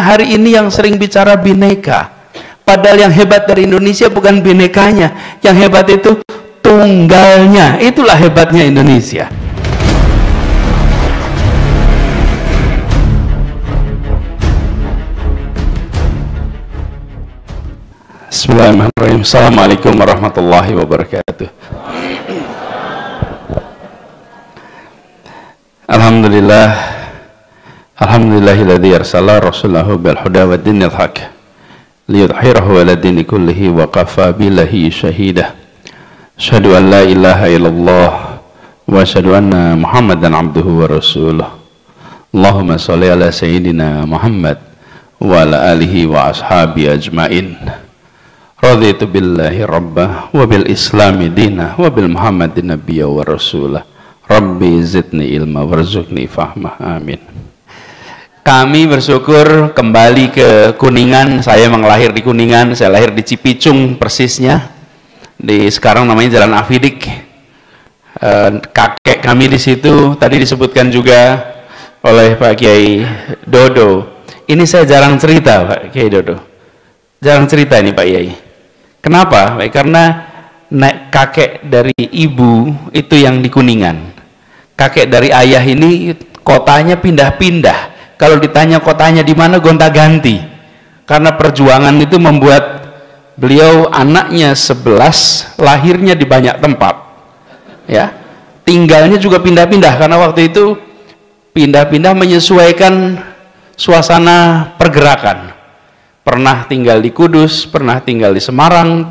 hari ini yang sering bicara bineka, padahal yang hebat dari Indonesia bukan binekanya, yang hebat itu tunggalnya. Itulah hebatnya Indonesia. Bismillahirrahmanirrahim. Assalamualaikum warahmatullahi wabarakatuh. Alhamdulillah, alhamdulillahilladzi arsala rasulahu bil huda wa dinil haq liyudhhirahu ala dini kullihi wa kafa billahi shahida. Asyhadu an la ilaha illallah wa asyhadu anna Muhammadan abduhu wa rasuluh. Allahumma shalli ala sayyidina Muhammad wa ala alihi wa ashabi ajmain. Raditu billahi rabbah wa bil islami dinah wa bil muhammadin nabiyya wa rasulah. Rabbi zidni ilma warzuqni fahmah. Amin. Kami bersyukur kembali ke Kuningan. Saya memang lahir di Kuningan, saya lahir di Cipicung persisnya, di sekarang namanya Jalan Afidik. Kakek kami di situ tadi disebutkan juga oleh Pak Kiai Dodo. Ini saya jarang cerita, Pak Kiai Dodo, jarang cerita ini Pak Kiai. Kenapa? Karena kakek dari ibu itu yang di Kuningan, kakek dari ayah ini kotanya pindah-pindah. Kalau ditanya kotanya di mana, gonta-ganti. Karena perjuangan itu membuat beliau anaknya 11 lahirnya di banyak tempat. Ya, tinggalnya juga pindah-pindah karena waktu itu pindah-pindah menyesuaikan suasana pergerakan. Pernah tinggal di Kudus, pernah tinggal di Semarang,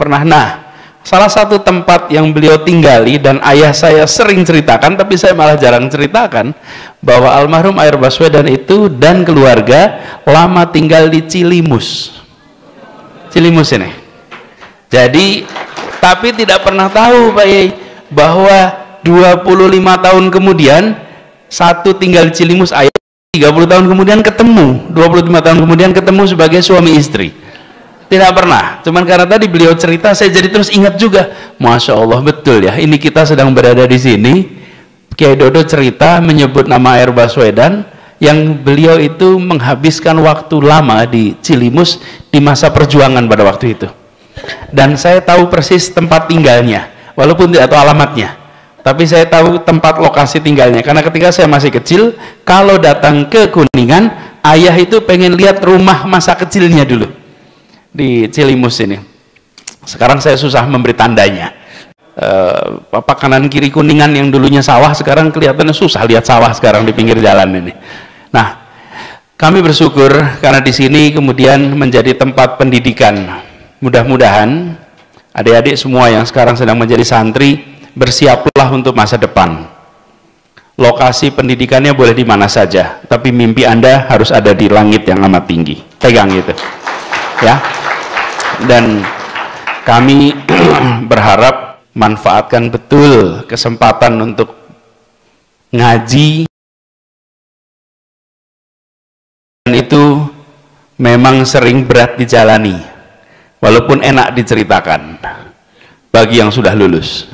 salah satu tempat yang beliau tinggali dan ayah saya sering ceritakan, tapi saya malah jarang ceritakan, bahwa almarhum Air Baswedan itu dan keluarga lama tinggal di Cilimus. Cilimus ini. Jadi, tapi tidak pernah tahu Pak Yai, bahwa 25 tahun kemudian satu tinggal di Cilimus, ayah 30 tahun kemudian ketemu, 25 tahun kemudian ketemu sebagai suami istri. Tidak pernah, cuman karena tadi beliau cerita saya jadi terus ingat juga. Masya Allah, betul ya, ini kita sedang berada di sini. Kiai Dodo cerita menyebut nama Air Baswedan, yang beliau itu menghabiskan waktu lama di Cilimus di masa perjuangan pada waktu itu. Dan saya tahu persis tempat tinggalnya, walaupun tidak tahu alamatnya, tapi saya tahu tempat lokasi tinggalnya. Karena ketika saya masih kecil, kalau datang ke Kuningan, ayah itu pengen lihat rumah masa kecilnya dulu di Cilimus ini. Sekarang saya susah memberi tandanya. Kanan kiri Kuningan yang dulunya sawah, sekarang kelihatannya susah lihat sawah sekarang di pinggir jalan ini. Nah, kami bersyukur karena di sini kemudian menjadi tempat pendidikan. Mudah-mudahan adik-adik semua yang sekarang sedang menjadi santri bersiaplah untuk masa depan. Lokasi pendidikannya boleh di mana saja, tapi mimpi Anda harus ada di langit yang amat tinggi. Pegang itu, ya. Dan kami berharap manfaatkan betul kesempatan untuk ngaji. Dan itu memang sering berat dijalani, walaupun enak diceritakan bagi yang sudah lulus.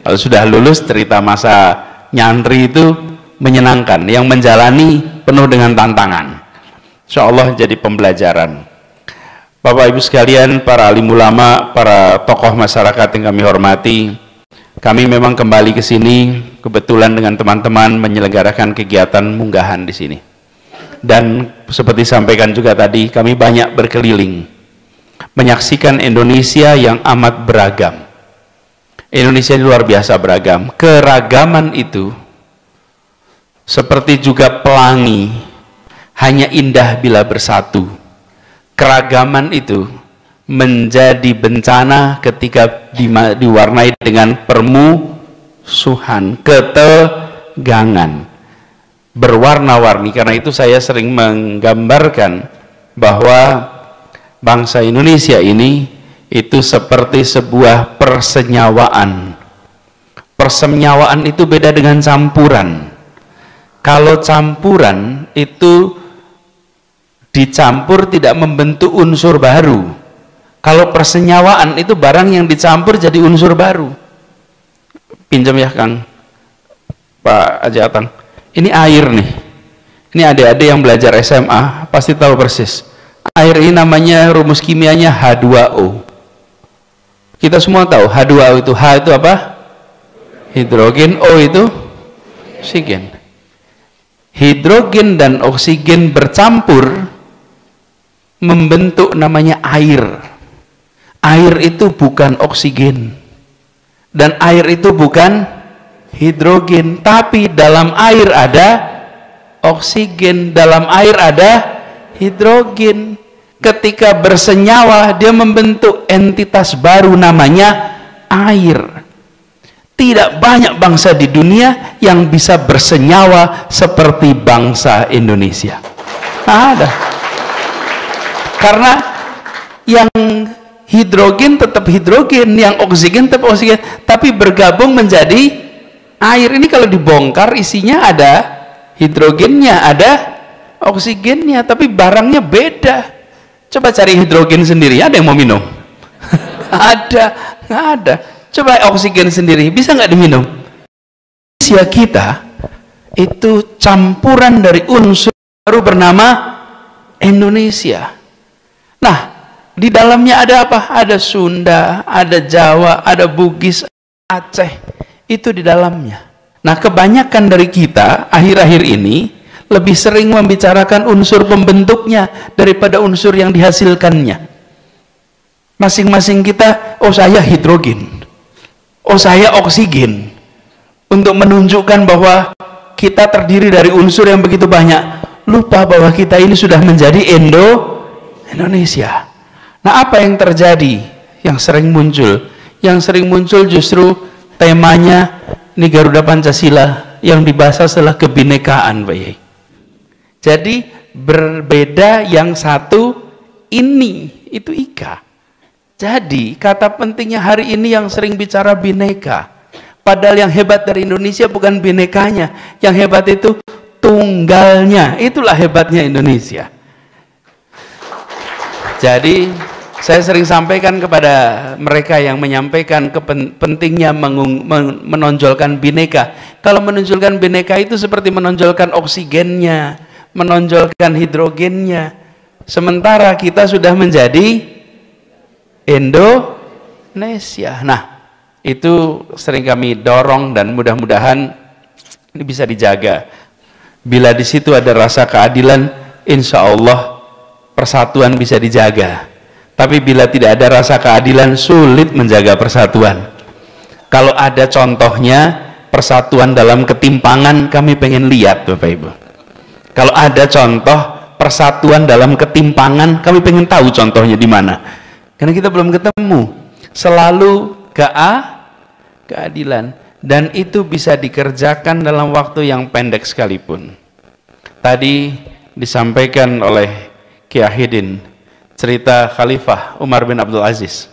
Kalau sudah lulus, cerita masa nyantri itu menyenangkan, yang menjalani penuh dengan tantangan. Insya Allah jadi pembelajaran. Bapak Ibu sekalian, para alim ulama, para tokoh masyarakat yang kami hormati, kami memang kembali ke sini kebetulan dengan teman-teman menyelenggarakan kegiatan munggahan di sini. Dan seperti sampaikan juga tadi, kami banyak berkeliling menyaksikan Indonesia yang amat beragam. Indonesia ini luar biasa beragam. Keragaman itu seperti juga pelangi, hanya indah bila bersatu. Keragaman itu menjadi bencana ketika diwarnai dengan permusuhan, ketegangan, berwarna-warni. Karena itu saya sering menggambarkan bahwa bangsa Indonesia ini itu seperti sebuah persenyawaan. Persenyawaan itu beda dengan campuran. Kalau campuran itu dicampur tidak membentuk unsur baru. Kalau persenyawaan itu barang yang dicampur jadi unsur baru. Pinjam ya Kang, Pak Haji Atang. Ini air nih. Ini adik-adik yang belajar SMA pasti tahu persis. Air ini namanya rumus kimianya H2O. Kita semua tahu H2O itu, H itu apa? Hidrogen, O itu oksigen. Hidrogen dan oksigen bercampur membentuk namanya air. Air itu bukan oksigen. Dan air itu bukan hidrogen, tapi dalam air ada oksigen, dalam air ada hidrogen. Ketika bersenyawa dia membentuk entitas baru namanya air. Tidak banyak bangsa di dunia yang bisa bersenyawa seperti bangsa Indonesia. Ada. Karena yang hidrogen tetap hidrogen, yang oksigen tetap oksigen, tapi bergabung menjadi air. Ini kalau dibongkar isinya ada hidrogennya, ada oksigennya, tapi barangnya beda. Coba cari hidrogen sendiri, ada yang mau minum? Ada, nggak ada. Coba oksigen sendiri, bisa nggak diminum? Manusia kita itu campuran dari unsur baru bernama Indonesia. Nah, di dalamnya ada apa? Ada Sunda, ada Jawa, ada Bugis, Aceh. Itu di dalamnya. Nah, kebanyakan dari kita akhir-akhir ini lebih sering membicarakan unsur pembentuknya daripada unsur yang dihasilkannya. Masing-masing kita, oh saya hidrogen, oh saya oksigen, untuk menunjukkan bahwa kita terdiri dari unsur yang begitu banyak. Lupa bahwa kita ini sudah menjadi Indonesia. Nah, apa yang terjadi? Yang sering muncul? Yang sering muncul justru temanya ini Garuda Pancasila yang dibahas adalah kebinekaan, Pak Yai. Jadi berbeda yang satu ini, itu Ika. Jadi kata pentingnya hari ini yang sering bicara bineka. Padahal yang hebat dari Indonesia bukan binekanya, yang hebat itu tunggalnya. Itulah hebatnya Indonesia. Jadi saya sering sampaikan kepada mereka yang menyampaikan pentingnya menonjolkan bineka. Kalau menonjolkan bineka itu seperti menonjolkan oksigennya, menonjolkan hidrogennya. Sementara kita sudah menjadi Indonesia. Nah, itu sering kami dorong dan mudah-mudahan ini bisa dijaga. Bila di situ ada rasa keadilan, insya Allah persatuan bisa dijaga. Tapi bila tidak ada rasa keadilan, sulit menjaga persatuan. Kalau ada contohnya persatuan dalam ketimpangan, kami pengen lihat, Bapak Ibu. Kalau ada contoh persatuan dalam ketimpangan, kami pengen tahu contohnya di mana. Karena kita belum ketemu. Selalu keadilan, dan itu bisa dikerjakan dalam waktu yang pendek sekalipun. Tadi disampaikan oleh Ki Ahidin cerita Khalifah Umar bin Abdul Aziz.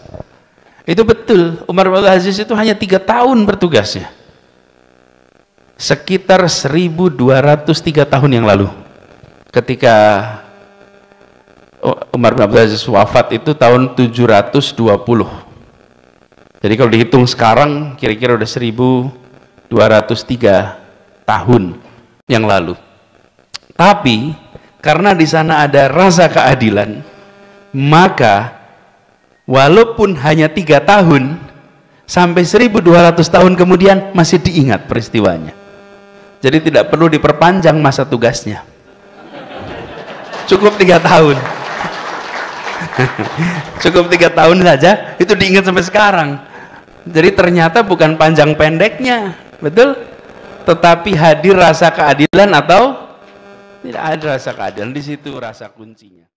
Itu betul, Umar bin Abdul Aziz itu hanya 3 tahun bertugasnya. Sekitar 1203 tahun yang lalu, ketika Umar bin Abdul Aziz wafat itu tahun 720. Jadi kalau dihitung sekarang kira-kira udah 1203 tahun yang lalu. Tapi karena di sana ada rasa keadilan, maka walaupun hanya 3 tahun sampai 1200 tahun kemudian masih diingat peristiwanya. Jadi tidak perlu diperpanjang masa tugasnya. Cukup 3 tahun. Cukup 3 tahun saja itu diingat sampai sekarang. Jadi ternyata bukan panjang pendeknya, betul? Tetapi hadir rasa keadilan atau tidak ada rasa keadilan, di situ rasa kuncinya.